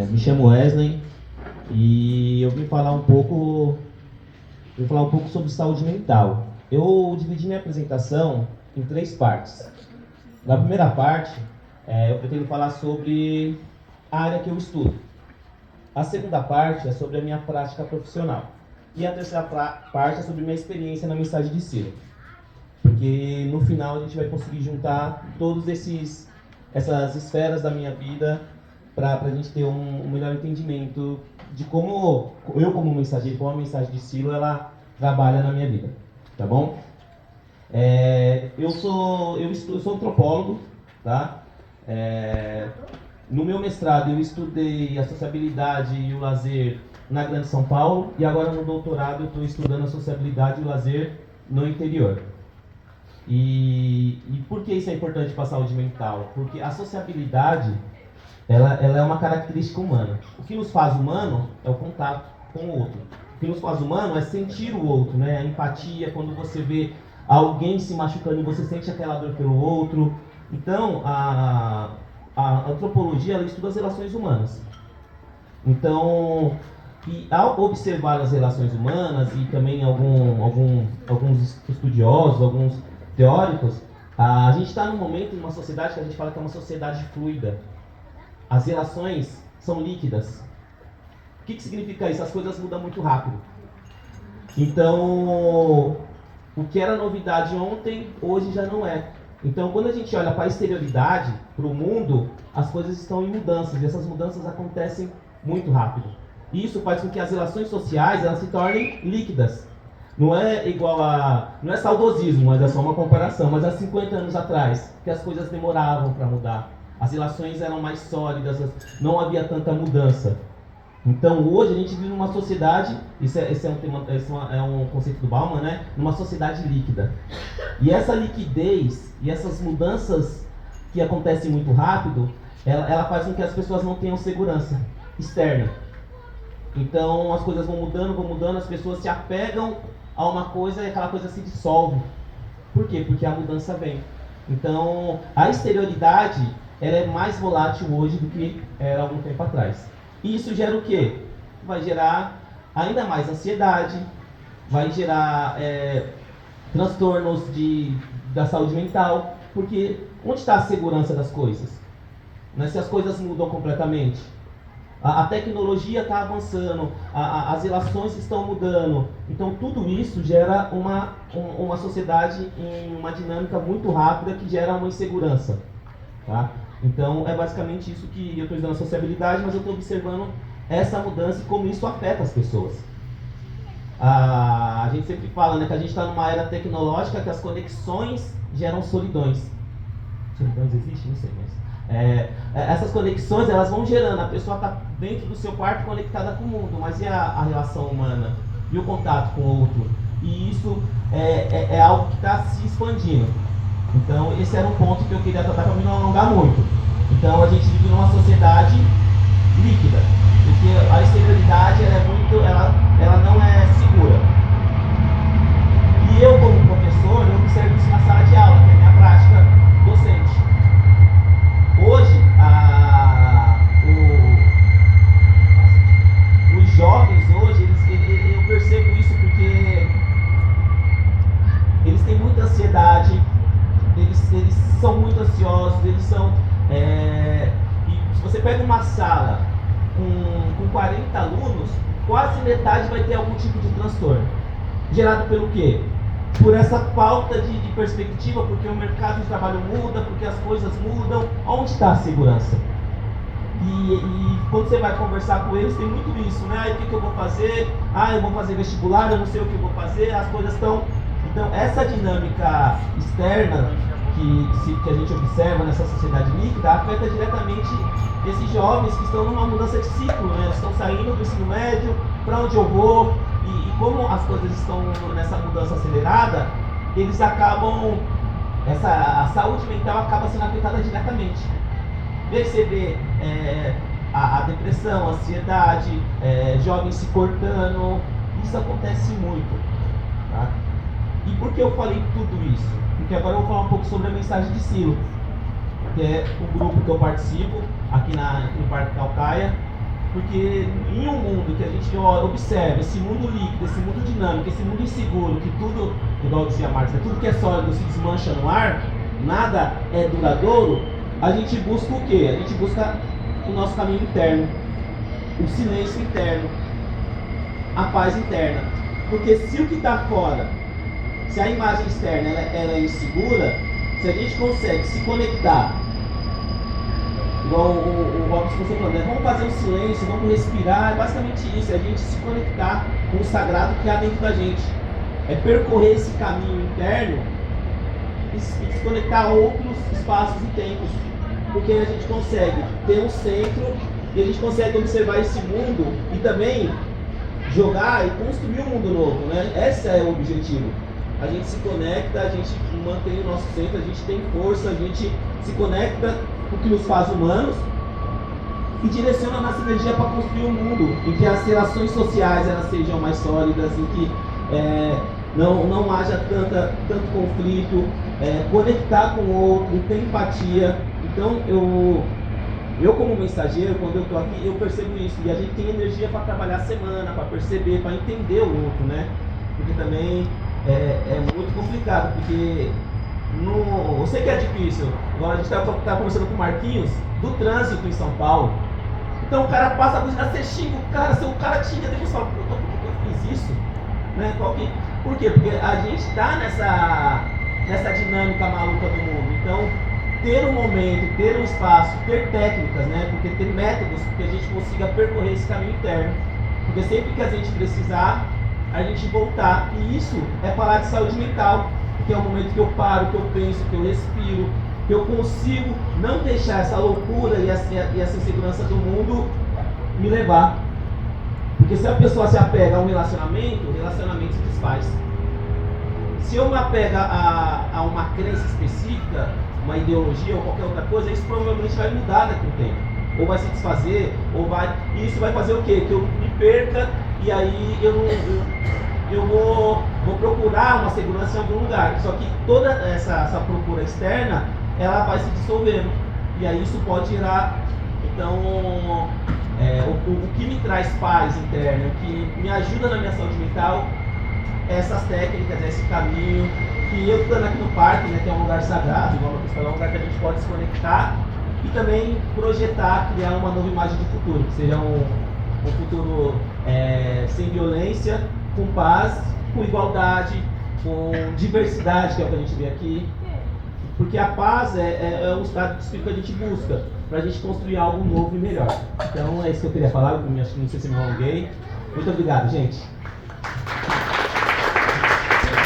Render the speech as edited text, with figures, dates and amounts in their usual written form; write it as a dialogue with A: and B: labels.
A: Me chamo Wesley e eu vim falar um pouco sobre saúde mental. Eu dividi minha apresentação em 3 partes. Na primeira parte, eu pretendo falar sobre a área que eu estudo. A segunda parte é sobre a minha prática profissional. E a terceira parte é sobre minha experiência na mensagem de Ciro. Porque no final a gente vai conseguir juntar todas essas esferas da minha vida para a gente ter um melhor entendimento de como eu, como mensageiro, como a mensagem de Ciro, ela trabalha na minha vida. Tá bom? Eu sou antropólogo, tá? No meu mestrado eu estudei a sociabilidade e o lazer na Grande São Paulo, e agora no doutorado eu estou estudando a sociabilidade e o lazer no interior. E por que isso é importante para a saúde mental? Porque a sociabilidade, ela é uma característica humana. O que nos faz humano é o contato com o outro. O que nos faz humano é sentir o outro, né? A empatia, quando você vê alguém se machucando e você sente aquela dor pelo outro. Então, a antropologia, ela estuda as relações humanas. Então, e ao observar as relações humanas e também alguns estudiosos, alguns teóricos, a gente está num momento, numa sociedade que a gente fala que é uma sociedade fluida. As relações são líquidas. O que significa isso? As coisas mudam muito rápido. Então, o que era novidade ontem, hoje já não é. Então, quando a gente olha para a exterioridade, para o mundo, as coisas estão em mudanças. E essas mudanças acontecem muito rápido. E isso faz com que as relações sociais elas se tornem líquidas. Não é igual a... Não é saudosismo, mas é só uma comparação. Mas há 50 anos atrás, que as coisas demoravam para mudar. As relações eram mais sólidas, não havia tanta mudança. Então hoje a gente vive numa sociedade, esse é um conceito do Bauman, né? Numa sociedade líquida. E essa liquidez e essas mudanças que acontecem muito rápido, ela faz com que as pessoas não tenham segurança externa. Então as coisas vão mudando, as pessoas se apegam a uma coisa e aquela coisa se dissolve. Por quê? Porque a mudança vem. Então a exterioridade ela é mais volátil hoje do que era algum tempo atrás. E isso gera o quê? Vai gerar ainda mais ansiedade, vai gerar transtornos da saúde mental, porque onde está a segurança das coisas? Né? Se as coisas mudam completamente. A tecnologia está avançando, as relações estão mudando. Então tudo isso gera uma sociedade em uma dinâmica muito rápida que gera uma insegurança. Tá? Então é basicamente isso que eu estou estudando a sociabilidade, mas eu estou observando essa mudança e como isso afeta as pessoas. A gente sempre fala, né, que a gente está numa era tecnológica que as conexões geram solidões. Solidões existe? Não sei, mas... essas conexões elas vão gerando, a pessoa está dentro do seu quarto conectada com o mundo, mas e a relação humana? E o contato com o outro? E isso é algo que está se expandindo. Então esse era um ponto que eu queria tratar para não alongar muito. Então a gente vive numa sociedade líquida, porque a exterioridade ela não é segura. E eu como professor, eu observo isso na sala de aula, que é a minha prática docente. Hoje, os jovens hoje, eu percebo isso porque eles têm muita ansiedade, eles são muito ansiosos, eles são... e se você pega uma sala com 40 alunos, quase metade vai ter algum tipo de transtorno. Gerado pelo quê? Por essa falta de perspectiva, porque o mercado de trabalho muda, porque as coisas mudam. Onde está a segurança? E quando você vai conversar com eles, tem muito isso, né? O que eu vou fazer? Eu vou fazer vestibular, eu não sei o que eu vou fazer, as coisas estão... Então, essa dinâmica externa que a gente observa nessa sociedade líquida afeta diretamente esses jovens que estão numa mudança de ciclo, né? Eles estão saindo do ensino médio, para onde eu vou, e como as coisas estão nessa mudança acelerada, eles acabam, a saúde mental acaba sendo afetada diretamente. Você vê a depressão, a ansiedade, jovens se cortando, isso acontece muito. Tá? E por que eu falei tudo isso? Porque agora eu vou falar um pouco sobre a mensagem de Ciro, que é o grupo que eu participo, aqui no Parque Calcaia, porque em um mundo que a gente observa, esse mundo líquido, esse mundo dinâmico, esse mundo inseguro, que tudo, igual dizia Marx, tudo que é sólido se desmancha no ar, nada é duradouro, a gente busca o quê? A gente busca o nosso caminho interno, o silêncio interno, a paz interna. Porque se o que está fora, se a imagem externa ela é insegura, se a gente consegue se conectar, igual o Robson você falando, né? Vamos fazer um silêncio, vamos respirar, é basicamente isso, é a gente se conectar com o sagrado que há dentro da gente. É percorrer esse caminho interno e se conectar a outros espaços e tempos. Porque a gente consegue ter um centro e a gente consegue observar esse mundo e também jogar e construir um mundo novo, né? Esse é o objetivo. A gente se conecta, a gente mantém o nosso centro, a gente tem força, a gente se conecta com o que nos faz humanos e direciona a nossa energia para construir um mundo em que as relações sociais elas sejam mais sólidas, em que não haja tanto conflito, conectar com o outro, ter empatia. Então eu como mensageiro, quando eu estou aqui, eu percebo isso. E a gente tem energia para trabalhar a semana, para perceber, para entender o outro, né? Porque também é muito complicado, porque eu sei que é difícil. Agora a gente estava conversando com o Marquinhos do trânsito em São Paulo. Então o cara passa a buzina, você xinga o cara, se o cara xinga, depois fala, puta, por que eu fiz isso? Né? Por quê? Porque a gente está nessa dinâmica maluca do mundo. Então, ter um momento, ter um espaço, ter técnicas, né? Porque ter métodos que a gente consiga percorrer esse caminho interno. Porque sempre que a gente precisar, a gente voltar. E isso é falar de saúde mental, que é o momento que eu paro, que eu penso, que eu respiro, que eu consigo não deixar essa loucura e essa insegurança do mundo me levar. Porque se a pessoa se apega a um relacionamento, o relacionamento se desfaz. Se eu me apego a uma crença específica, uma ideologia ou qualquer outra coisa, isso provavelmente vai mudar daqui a um tempo. Ou vai se desfazer, e isso vai fazer o quê? Que eu me perca e aí eu vou procurar uma segurança em algum lugar. Só que toda essa procura externa, ela vai se dissolvendo. E aí isso pode gerar, então, o que me traz paz interna, o que me ajuda na minha saúde mental, essas técnicas, esse caminho, que eu estando aqui no parque, né, que é um lugar sagrado, igual a questão, é um lugar que a gente pode se conectar e também projetar, criar uma nova imagem de futuro, que seja um futuro sem violência, com paz, com igualdade, com diversidade, que é o que a gente vê aqui. Porque a paz é o estado de espírito que a gente busca, para a gente construir algo novo e melhor. Então é isso que eu queria falar, não sei se me alonguei. Muito obrigado, gente.